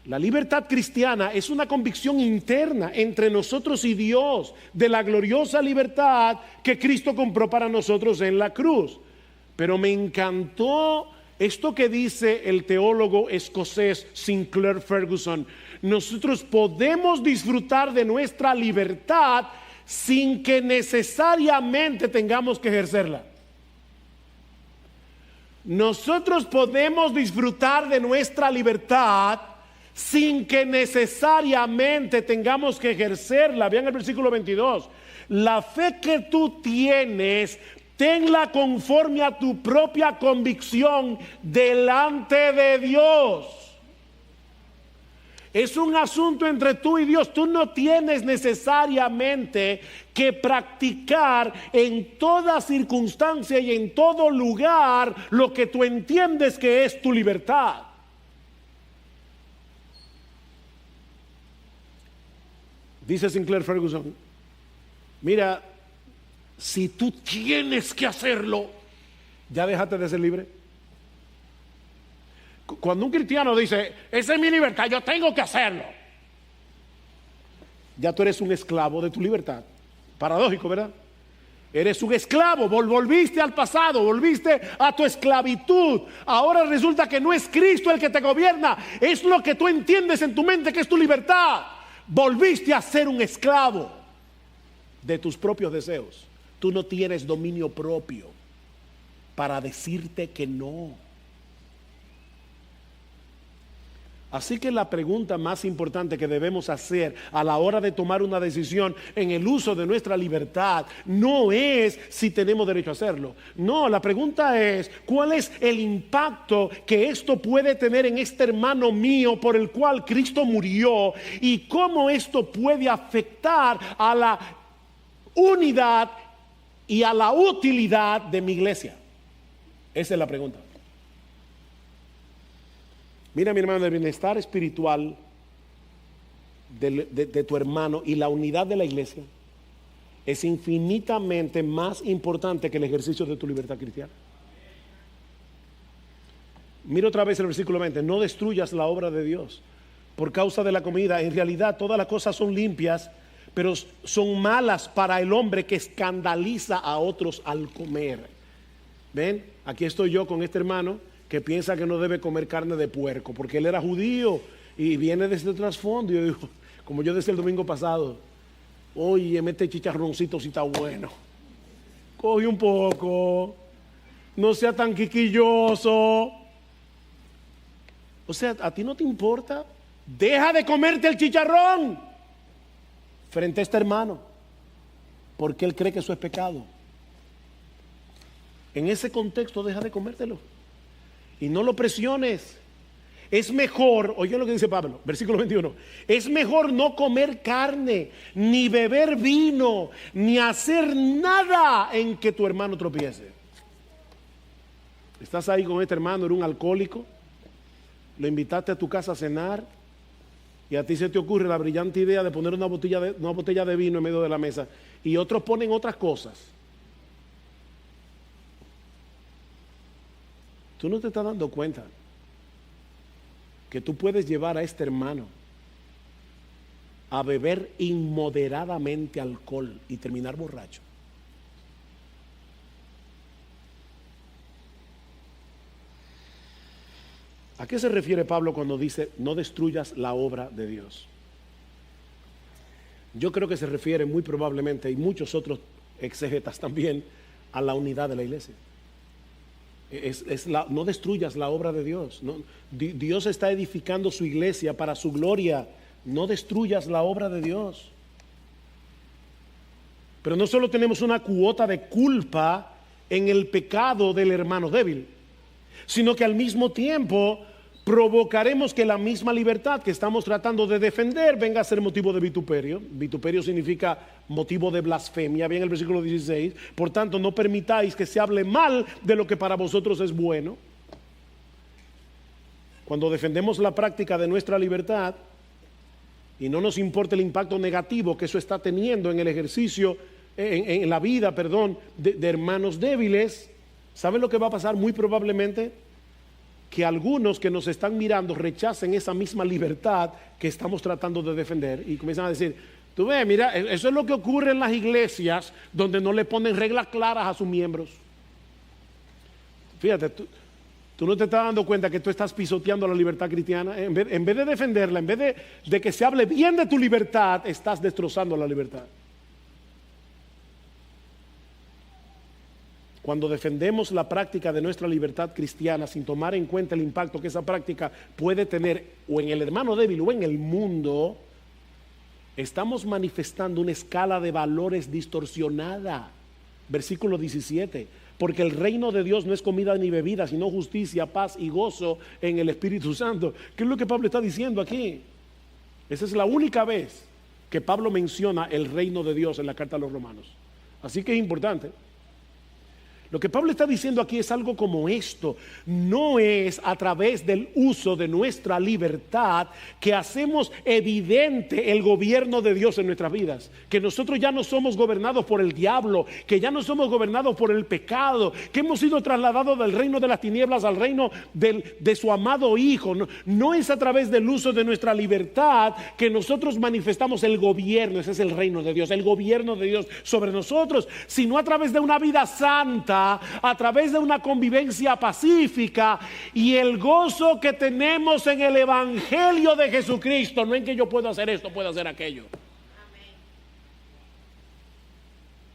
La libertad cristiana es una convicción interna entre nosotros y Dios de la gloriosa libertad que Cristo compró para nosotros en la cruz. Pero me encantó esto que dice el teólogo escocés Sinclair Ferguson. Nosotros podemos disfrutar de nuestra libertad sin que necesariamente tengamos que ejercerla. Nosotros podemos disfrutar de nuestra libertad sin que necesariamente tengamos que ejercerla. Vean el versículo 22. La fe que tú tienes, tenla conforme a tu propia convicción delante de Dios. Es un asunto entre tú y Dios. Tú no tienes necesariamente que practicar en toda circunstancia y en todo lugar lo que tú entiendes que es tu libertad. Dice Sinclair Ferguson, mira, si tú tienes que hacerlo, ya déjate de ser libre. Cuando un cristiano dice, esa es mi libertad, yo tengo que hacerlo, ya tú eres un esclavo de tu libertad. Paradójico, ¿verdad? Eres un esclavo, volviste al pasado, volviste a tu esclavitud. Ahora resulta que no es Cristo el que te gobierna, es lo que tú entiendes en tu mente que es tu libertad. Volviste a ser un esclavo de tus propios deseos. Tú no tienes dominio propio para decirte que no. Así que la pregunta más importante que debemos hacer a la hora de tomar una decisión en el uso de nuestra libertad no es si tenemos derecho a hacerlo. No, la pregunta es ¿cuál es el impacto que esto puede tener en este hermano mío por el cual Cristo murió y cómo esto puede afectar a la unidad y a la utilidad de mi iglesia? Esa es la pregunta. Mira, mi hermano, el bienestar espiritual de tu hermano y la unidad de la iglesia es infinitamente más importante que el ejercicio de tu libertad cristiana. Mira otra vez el versículo 20. No destruyas la obra de Dios por causa de la comida. En realidad todas las cosas son limpias, pero son malas para el hombre que escandaliza a otros al comer. ¿Ven? Aquí estoy yo con este hermano que piensa que no debe comer carne de puerco porque él era judío y viene de este trasfondo. Y yo digo, como yo decía el domingo pasado, oye, mete chicharroncito si está bueno, coge un poco, no sea tan quiquilloso. O sea, ¿a ti no te importa? Deja de comerte el chicharrón frente a este hermano porque él cree que eso es pecado. En ese contexto deja de comértelo y no lo presiones. Es mejor, oigan lo que dice Pablo, versículo 21, es mejor no comer carne, ni beber vino, ni hacer nada en que tu hermano tropiece. Estás ahí con este hermano, era un alcohólico, lo invitaste a tu casa a cenar y a ti se te ocurre la brillante idea de poner una botella de vino en medio de la mesa y otros ponen otras cosas. Tú no te estás dando cuenta que tú puedes llevar a este hermano a beber inmoderadamente alcohol y terminar borracho. ¿A qué se refiere Pablo cuando dice no destruyas la obra de Dios? Yo creo que se refiere muy probablemente, y muchos otros exégetas también, a la unidad de la iglesia. No destruyas la obra de Dios. No, Dios está edificando su iglesia para su gloria. No destruyas la obra de Dios. Pero no solo tenemos una cuota de culpa en el pecado del hermano débil, sino que al mismo tiempo provocaremos que la misma libertad que estamos tratando de defender venga a ser motivo de vituperio. Vituperio significa motivo de blasfemia, bien el versículo 16. Por tanto, no permitáis que se hable mal de lo que para vosotros es bueno. Cuando defendemos la práctica de nuestra libertad y no nos importa el impacto negativo que eso está teniendo en el ejercicio, en la vida, de hermanos débiles, ¿saben lo que va a pasar? Muy probablemente que algunos que nos están mirando rechacen esa misma libertad que estamos tratando de defender y comienzan a decir, tú ves, mira, eso es lo que ocurre en las iglesias donde no le ponen reglas claras a sus miembros. Fíjate, tú no te estás dando cuenta que tú estás pisoteando la libertad cristiana. En vez de defenderla, en vez de que se hable bien de tu libertad, estás destrozando la libertad. Cuando defendemos la práctica de nuestra libertad cristiana sin tomar en cuenta el impacto que esa práctica puede tener o en el hermano débil o en el mundo, estamos manifestando una escala de valores distorsionada. Versículo 17, porque el reino de Dios no es comida ni bebida, sino justicia, paz y gozo en el Espíritu Santo. ¿Qué es lo que Pablo está diciendo aquí? Esa es la única vez que Pablo menciona el reino de Dios en la carta a los Romanos. Así que es importante. Lo que Pablo está diciendo aquí es algo como esto: no es a través del uso de nuestra libertad que hacemos evidente el gobierno de Dios en nuestras vidas, que nosotros ya no somos gobernados por el diablo, que ya no somos gobernados por el pecado, que hemos sido trasladados del reino de las tinieblas al reino de su amado Hijo. No es a través del uso de nuestra libertad que nosotros manifestamos el gobierno, ese es el reino de Dios, el gobierno de Dios sobre nosotros, sino a través de una vida santa, a través de una convivencia pacífica y el gozo que tenemos en el Evangelio de Jesucristo, no en que yo puedo hacer esto, puedo hacer aquello. Amén.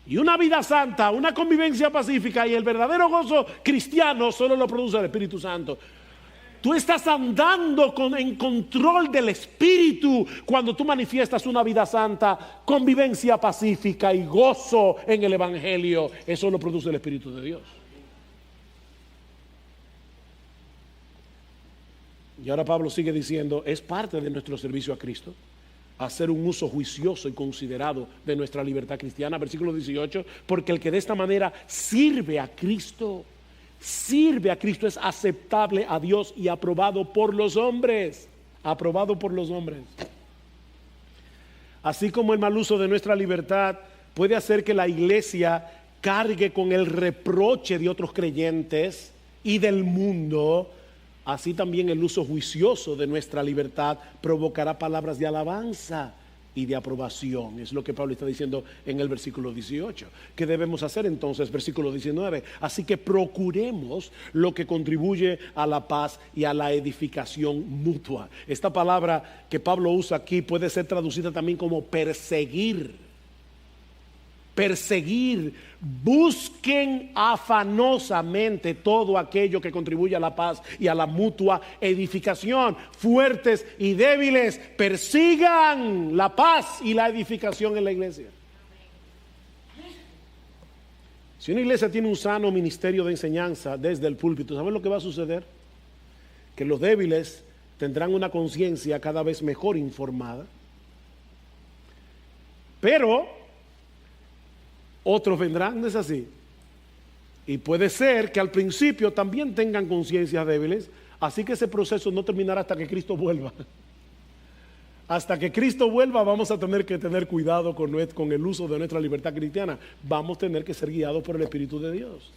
Y una vida santa, una convivencia pacífica y el verdadero gozo cristiano solo lo produce el Espíritu Santo. Tú estás andando en control del Espíritu cuando tú manifiestas una vida santa, convivencia pacífica y gozo en el Evangelio. Eso lo produce el Espíritu de Dios. Y ahora Pablo sigue diciendo, es parte de nuestro servicio a Cristo hacer un uso juicioso y considerado de nuestra libertad cristiana. Versículo 18, porque el que de esta manera sirve a Cristo, es aceptable a Dios y aprobado por los hombres. Aprobado por los hombres. Así como el mal uso de nuestra libertad puede hacer que la iglesia cargue con el reproche de otros creyentes y del mundo, así también el uso juicioso de nuestra libertad provocará palabras de alabanza y de aprobación. Es lo que Pablo está diciendo en el versículo 18. ¿Qué debemos hacer entonces? Versículo 19. Así que procuremos lo que contribuye a la paz y a la edificación mutua. Esta palabra que Pablo usa aquí puede ser traducida también como perseguir. Perseguir, busquen afanosamente todo aquello que contribuye a la paz y a la mutua edificación. Fuertes y débiles, persigan la paz y la edificación en la iglesia. Si una iglesia tiene un sano ministerio de enseñanza desde el púlpito, ¿saben lo que va a suceder? Que los débiles tendrán una conciencia cada vez mejor informada. Pero otros vendrán, ¿no es así? Y puede ser que al principio también tengan conciencias débiles, así que ese proceso no terminará hasta que Cristo vuelva. Hasta que Cristo vuelva vamos a tener que tener cuidado con el uso de nuestra libertad cristiana. Vamos a tener que ser guiados por el Espíritu de Dios.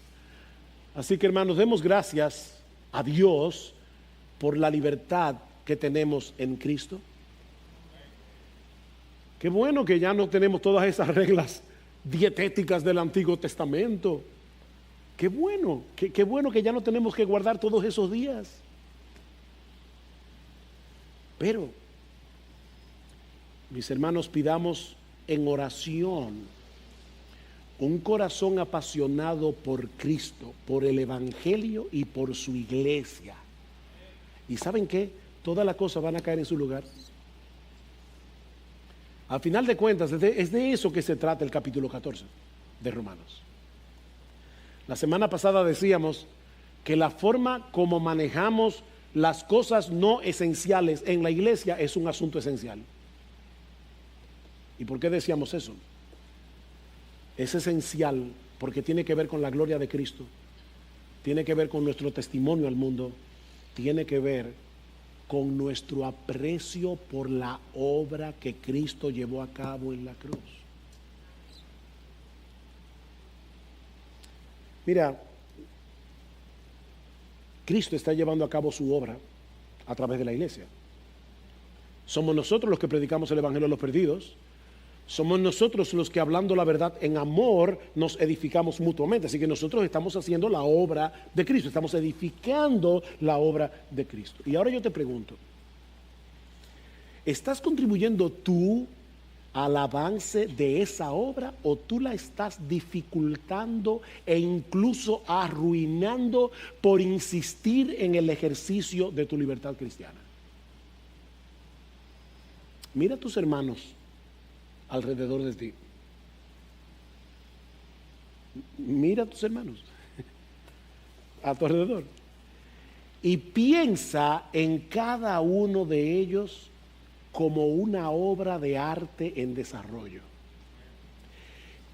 Así que, hermanos, demos gracias a Dios por la libertad que tenemos en Cristo. Qué bueno que ya no tenemos todas esas reglas dietéticas del Antiguo Testamento. Qué bueno que ya no tenemos que guardar todos esos días. Pero, mis hermanos, pidamos en oración un corazón apasionado por Cristo, por el Evangelio y por su iglesia. ¿Y saben qué? Todas las cosas van a caer en su lugar. Al final de cuentas, es de eso que se trata el capítulo 14 de Romanos. La semana pasada decíamos que la forma como manejamos las cosas no esenciales en la iglesia es un asunto esencial. ¿Y por qué decíamos eso? Es esencial porque tiene que ver con la gloria de Cristo, tiene que ver con nuestro testimonio al mundo, tiene que ver con nuestro aprecio por la obra que Cristo llevó a cabo en la cruz. Mira, Cristo está llevando a cabo su obra a través de la iglesia. Somos nosotros los que predicamos el Evangelio a los perdidos. Somos nosotros los que, hablando la verdad en amor, nos edificamos mutuamente. Así que nosotros estamos haciendo la obra de Cristo, estamos edificando la obra de Cristo. Y ahora yo te pregunto, ¿estás contribuyendo tú al avance de esa obra o tú la estás dificultando e incluso arruinando por insistir en el ejercicio de tu libertad cristiana? Mira a tus hermanos alrededor de ti. Mira a tus hermanos a tu alrededor y piensa en cada uno de ellos como una obra de arte en desarrollo.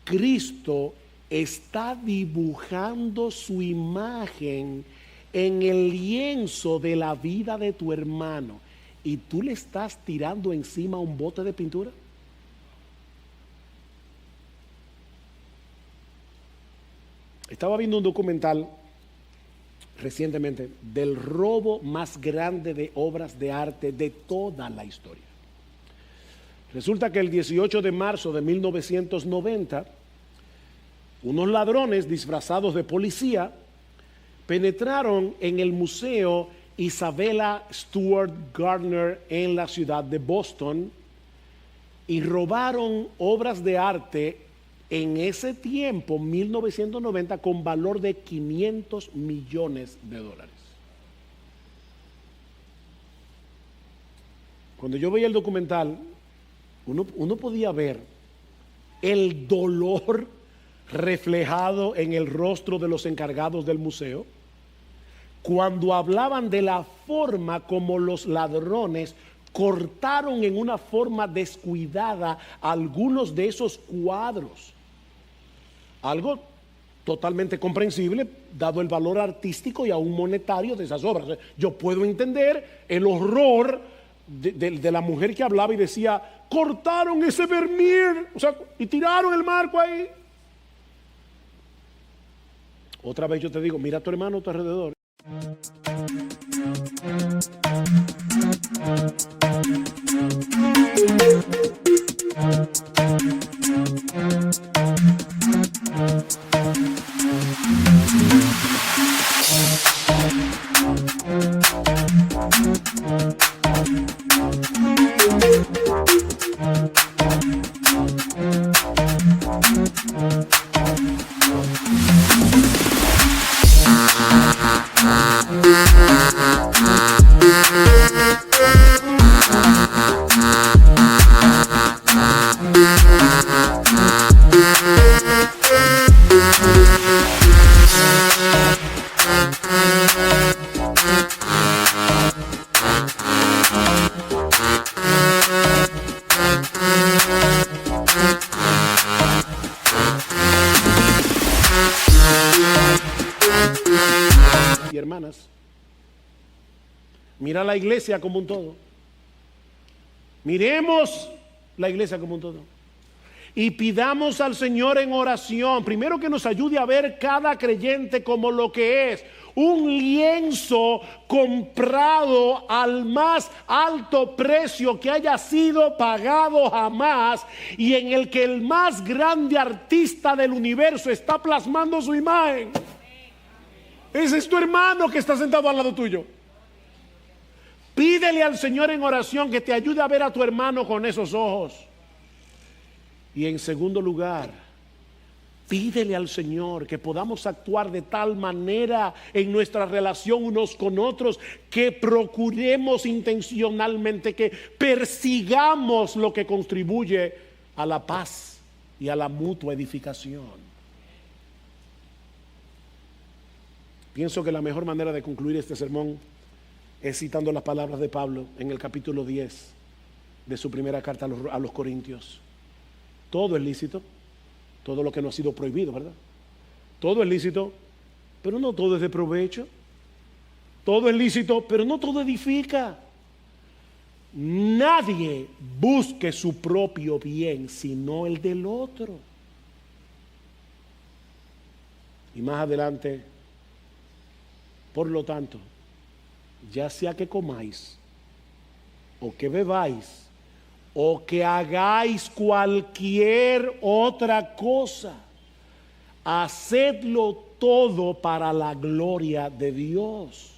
Cristo está dibujando su imagen en el lienzo de la vida de tu hermano y tú le estás tirando encima un bote de pintura. Estaba viendo un documental recientemente del robo más grande de obras de arte de toda la historia. Resulta que el 18 de marzo de 1990, unos ladrones disfrazados de policía penetraron en el Museo Isabella Stewart Gardner en la ciudad de Boston y robaron obras de arte en ese tiempo, 1990, con valor de $500 millones. Cuando yo veía el documental, uno podía ver el dolor reflejado en el rostro de los encargados del museo cuando hablaban de la forma como los ladrones cortaron en una forma descuidada algunos de esos cuadros. Algo totalmente comprensible, dado el valor artístico y aún monetario de esas obras. Yo puedo entender el horror de la mujer que hablaba y decía, cortaron ese Vermeer, o sea, y tiraron el marco ahí. Otra vez yo te digo, mira a tu hermano a tu alrededor. Mira la iglesia como un todo. Miremos la iglesia como un todo. Y pidamos al Señor en oración, primero que nos ayude a ver cada creyente como lo que es. Un lienzo comprado al más alto precio que haya sido pagado jamás, y en el que el más grande artista del universo está plasmando su imagen. Ese es tu hermano que está sentado al lado tuyo. Pídele al Señor en oración que te ayude a ver a tu hermano con esos ojos. Y en segundo lugar, pídele al Señor que podamos actuar de tal manera en nuestra relación unos con otros, que procuremos intencionalmente, que persigamos lo que contribuye a la paz y a la mutua edificación. Pienso que la mejor manera de concluir este sermón es citando las palabras de Pablo en el capítulo 10 de su primera carta a los Corintios. Todo es lícito, todo lo que no ha sido prohibido, ¿verdad? Todo es lícito, pero no todo es de provecho. Todo es lícito, pero no todo edifica. Nadie busque su propio bien, sino el del otro. Y más adelante, por lo tanto, ya sea que comáis, o que bebáis, o que hagáis cualquier otra cosa, hacedlo todo para la gloria de Dios.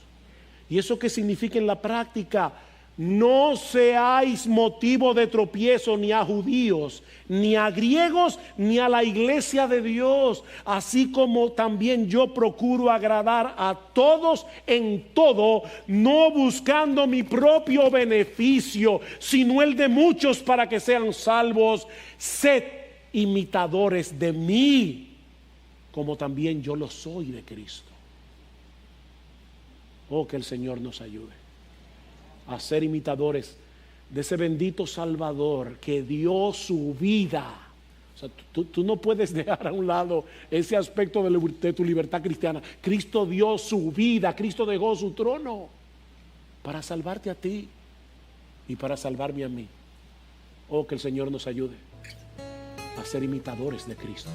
¿Y eso qué significa en la práctica? No seáis motivo de tropiezo ni a judíos, ni a griegos, ni a la iglesia de Dios, así como también yo procuro agradar a todos en todo, no buscando mi propio beneficio, sino el de muchos para que sean salvos. Sed imitadores de mí, como también yo lo soy de Cristo. Oh, que el Señor nos ayude a ser imitadores de ese bendito Salvador que dio su vida. O sea, tú no puedes dejar a un lado ese aspecto de tu libertad cristiana. Cristo dio su vida, Cristo dejó su trono para salvarte a ti y para salvarme a mí. Oh, que el Señor nos ayude a ser imitadores de Cristo.